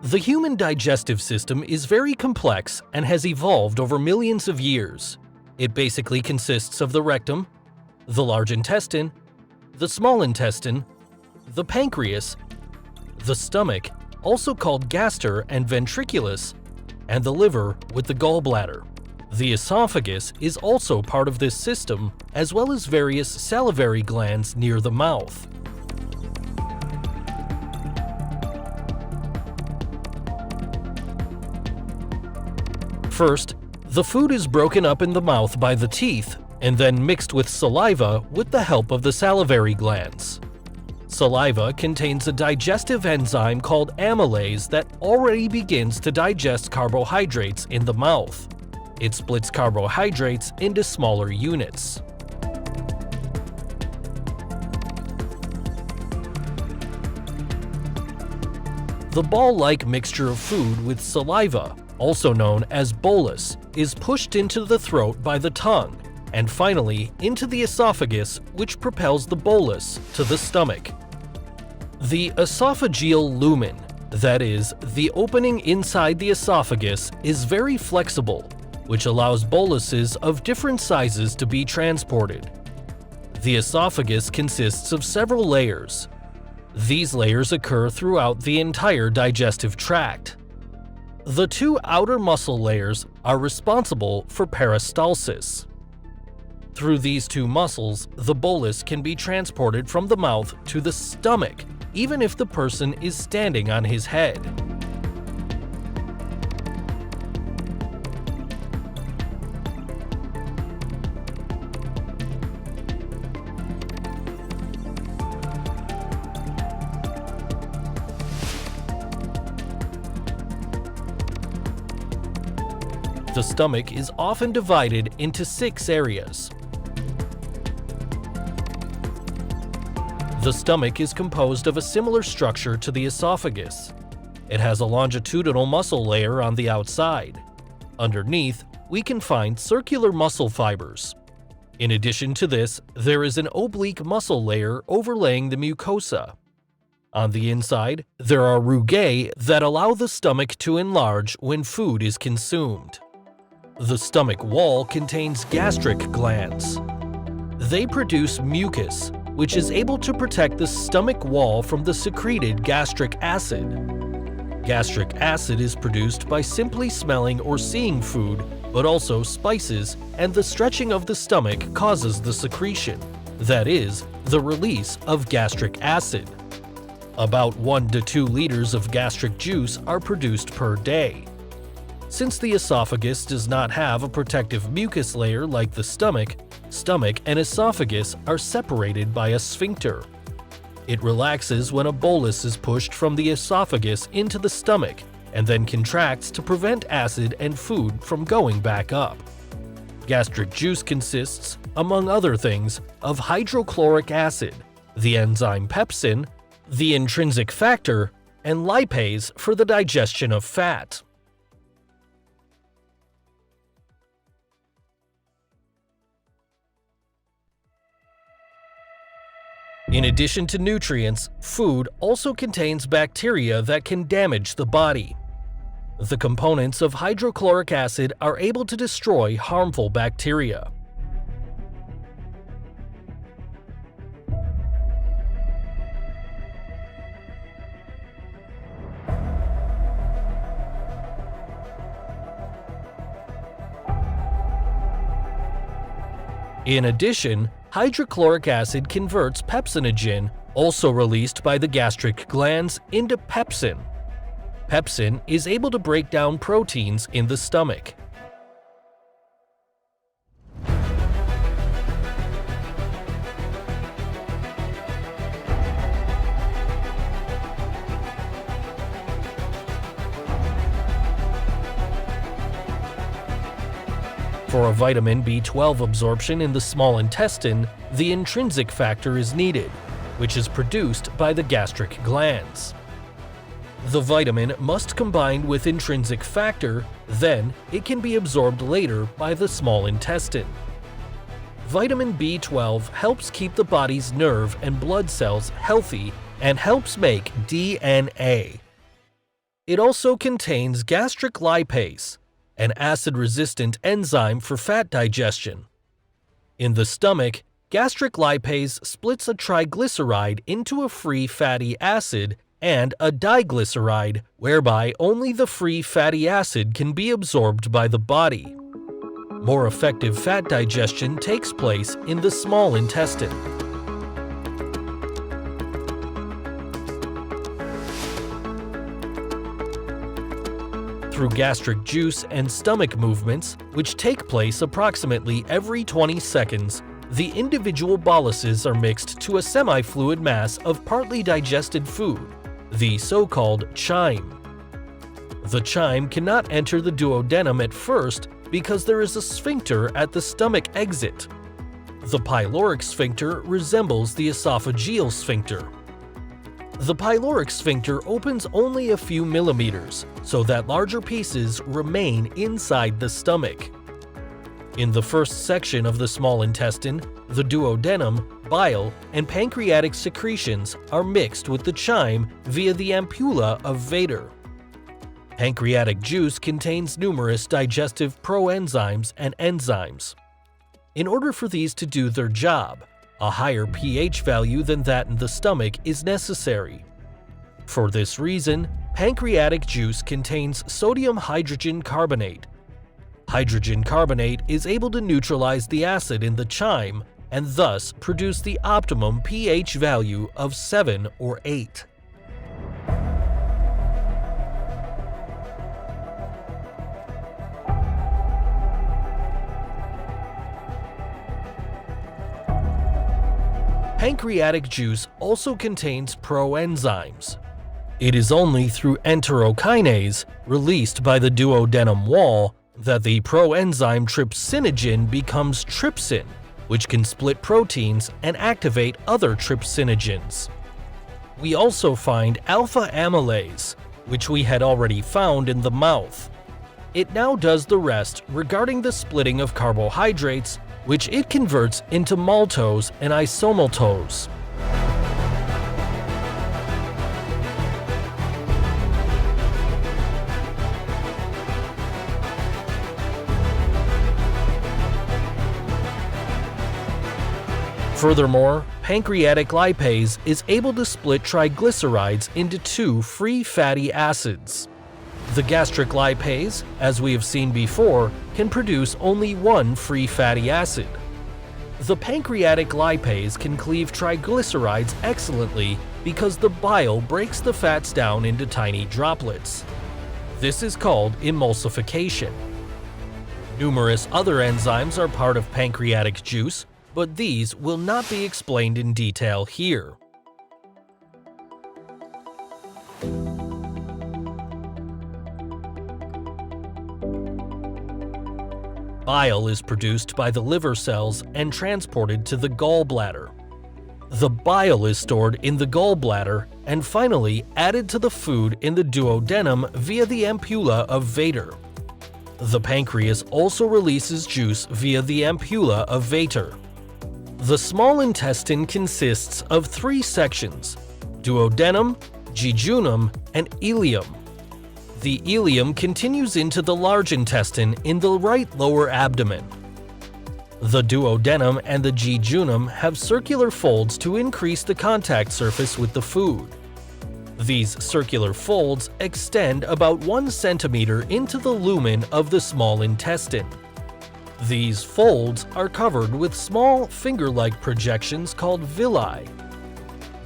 The human digestive system is very complex and has evolved over millions of years. It basically consists of the rectum, the large intestine, the small intestine, the pancreas, the stomach, also called gaster and ventriculus, and the liver with the gallbladder. The esophagus is also part of this system, as well as various salivary glands near the mouth. First, the food is broken up in the mouth by the teeth and then mixed with saliva with the help of the salivary glands. Saliva contains a digestive enzyme called amylase that already begins to digest carbohydrates in the mouth. It splits carbohydrates into smaller units. The ball-like mixture of food with saliva, also known as bolus, is pushed into the throat by the tongue, and finally into the esophagus, which propels the bolus to the stomach. The esophageal lumen, that is, the opening inside the esophagus, is very flexible, which allows boluses of different sizes to be transported. The esophagus consists of several layers. These layers occur throughout the entire digestive tract. The two outer muscle layers are responsible for peristalsis. Through these two muscles, the bolus can be transported from the mouth to the stomach, even if the person is standing on his head. The stomach is often divided into 6 areas. The stomach is composed of a similar structure to the esophagus. It has a longitudinal muscle layer on the outside. Underneath, we can find circular muscle fibers. In addition to this, there is an oblique muscle layer overlaying the mucosa. On the inside, there are rugae that allow the stomach to enlarge when food is consumed. The stomach wall contains gastric glands. They produce mucus, which is able to protect the stomach wall from the secreted gastric acid. Gastric acid is produced by simply smelling or seeing food, but also spices, and the stretching of the stomach causes the secretion, that is, the release of gastric acid. About 1 to 2 liters of gastric juice are produced per day. Since the esophagus does not have a protective mucus layer like the stomach and esophagus are separated by a sphincter. It relaxes when a bolus is pushed from the esophagus into the stomach and then contracts to prevent acid and food from going back up. Gastric juice consists, among other things, of hydrochloric acid, the enzyme pepsin, the intrinsic factor, and lipase for the digestion of fat. In addition to nutrients, food also contains bacteria that can damage the body. The components of hydrochloric acid are able to destroy harmful bacteria. In addition, hydrochloric acid converts pepsinogen, also released by the gastric glands, into pepsin. Pepsin is able to break down proteins in the stomach. For a vitamin B12 absorption in the small intestine, the intrinsic factor is needed, which is produced by the gastric glands. The vitamin must combine with intrinsic factor, then it can be absorbed later by the small intestine. Vitamin B12 helps keep the body's nerve and blood cells healthy and helps make DNA. It also contains gastric lipase, an acid-resistant enzyme for fat digestion. In the stomach, gastric lipase splits a triglyceride into a free fatty acid and a diglyceride, whereby only the free fatty acid can be absorbed by the body. More effective fat digestion takes place in the small intestine. Through gastric juice and stomach movements, which take place approximately every 20 seconds, the individual boluses are mixed to a semi-fluid mass of partly digested food, the so-called chyme. The chyme cannot enter the duodenum at first because there is a sphincter at the stomach exit. The pyloric sphincter resembles the esophageal sphincter. The pyloric sphincter opens only a few millimeters, so that larger pieces remain inside the stomach. In the first section of the small intestine, the duodenum, bile, and pancreatic secretions are mixed with the chyme via the ampulla of Vater. Pancreatic juice contains numerous digestive proenzymes and enzymes. In order for these to do their job, a higher pH value than that in the stomach is necessary. For this reason, pancreatic juice contains sodium hydrogen carbonate. Hydrogen carbonate is able to neutralize the acid in the chyme and thus produce the optimum pH value of 7 or 8. Pancreatic juice also contains proenzymes. It is only through enterokinase, released by the duodenum wall, that the proenzyme trypsinogen becomes trypsin, which can split proteins and activate other trypsinogens. We also find alpha amylase, which we had already found in the mouth. It now does the rest regarding the splitting of carbohydrates, which it converts into maltose and isomaltose. Furthermore, pancreatic lipase is able to split triglycerides into two free fatty acids. The gastric lipase, as we have seen before, can produce only one free fatty acid. The pancreatic lipase can cleave triglycerides excellently because the bile breaks the fats down into tiny droplets. This is called emulsification. Numerous other enzymes are part of pancreatic juice, but these will not be explained in detail here. Bile is produced by the liver cells and transported to the gallbladder. The bile is stored in the gallbladder and finally added to the food in the duodenum via the ampulla of Vater. The pancreas also releases juice via the ampulla of Vater. The small intestine consists of three sections: duodenum, jejunum, and ileum. The ileum continues into the large intestine in the right lower abdomen. The duodenum and the jejunum have circular folds to increase the contact surface with the food. These circular folds extend about 1 centimeter into the lumen of the small intestine. These folds are covered with small finger-like projections called villi.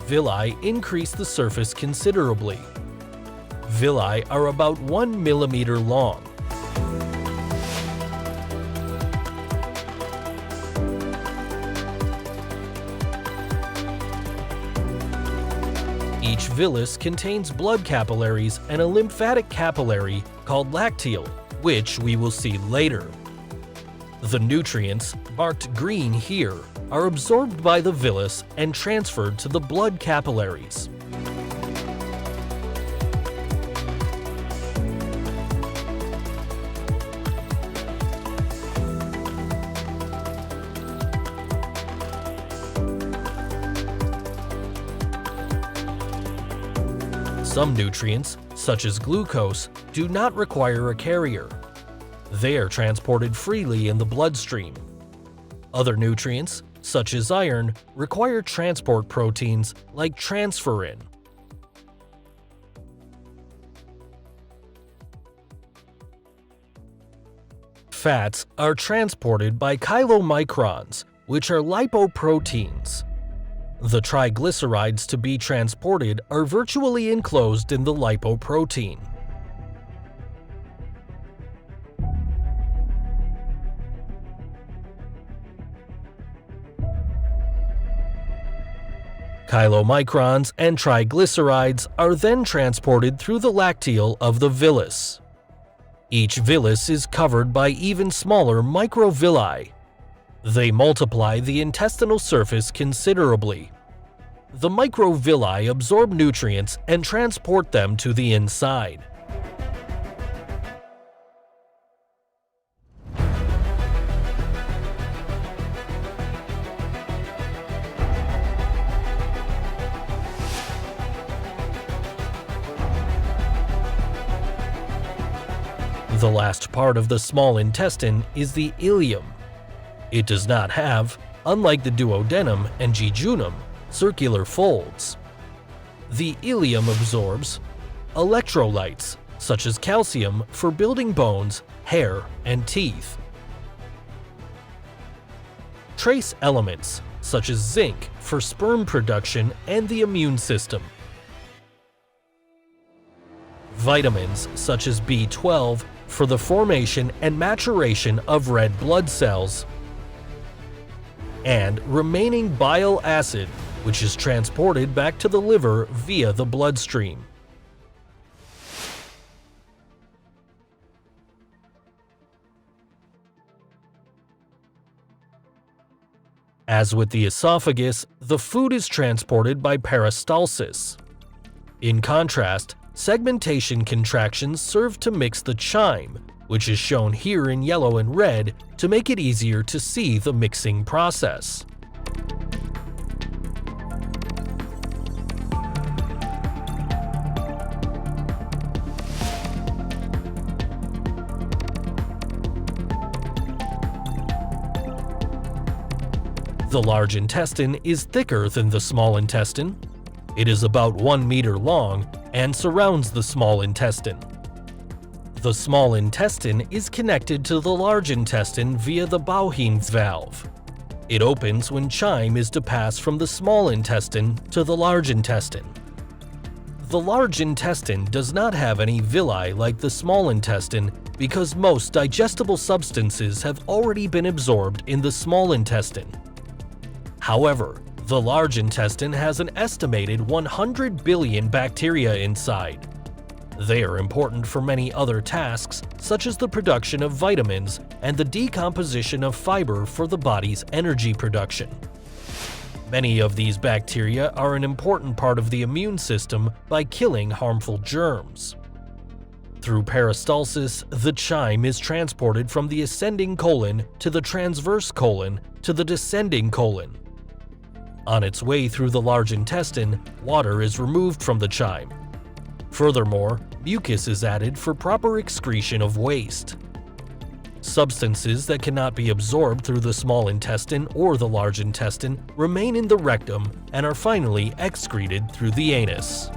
Villi increase the surface considerably. Villi are about 1 millimeter long. Each villus contains blood capillaries and a lymphatic capillary called lacteal, which we will see later. The nutrients, marked green here, are absorbed by the villus and transferred to the blood capillaries. Some nutrients, such as glucose, do not require a carrier. They are transported freely in the bloodstream. Other nutrients, such as iron, require transport proteins like transferrin. Fats are transported by chylomicrons, which are lipoproteins. The triglycerides to be transported are virtually enclosed in the lipoprotein. Chylomicrons and triglycerides are then transported through the lacteal of the villus. Each villus is covered by even smaller microvilli. They multiply the intestinal surface considerably. The microvilli absorb nutrients and transport them to the inside. The last part of the small intestine is the ileum. It does not have, unlike the duodenum and jejunum, circular folds. The ileum absorbs electrolytes, such as calcium for building bones, hair, and teeth. Trace elements, such as zinc for sperm production and the immune system. Vitamins, such as B12, for the formation and maturation of red blood cells, and remaining bile acid, which is transported back to the liver via the bloodstream. As with the esophagus, the food is transported by peristalsis. In contrast, segmentation contractions serve to mix the chyme, which is shown here in yellow and red, to make it easier to see the mixing process. The large intestine is thicker than the small intestine. It is about 1 meter long and surrounds the small intestine. The small intestine is connected to the large intestine via the Bowheen's valve. It opens when chyme is to pass from the small intestine to the large intestine. The large intestine does not have any villi like the small intestine because most digestible substances have already been absorbed in the small intestine. However, the large intestine has an estimated 100 billion bacteria inside. They are important for many other tasks, such as the production of vitamins and the decomposition of fiber for the body's energy production. Many of these bacteria are an important part of the immune system by killing harmful germs. Through peristalsis, the chyme is transported from the ascending colon to the transverse colon to the descending colon. On its way through the large intestine, water is removed from the chyme. Furthermore, mucus is added for proper excretion of waste. Substances that cannot be absorbed through the small intestine or the large intestine remain in the rectum and are finally excreted through the anus.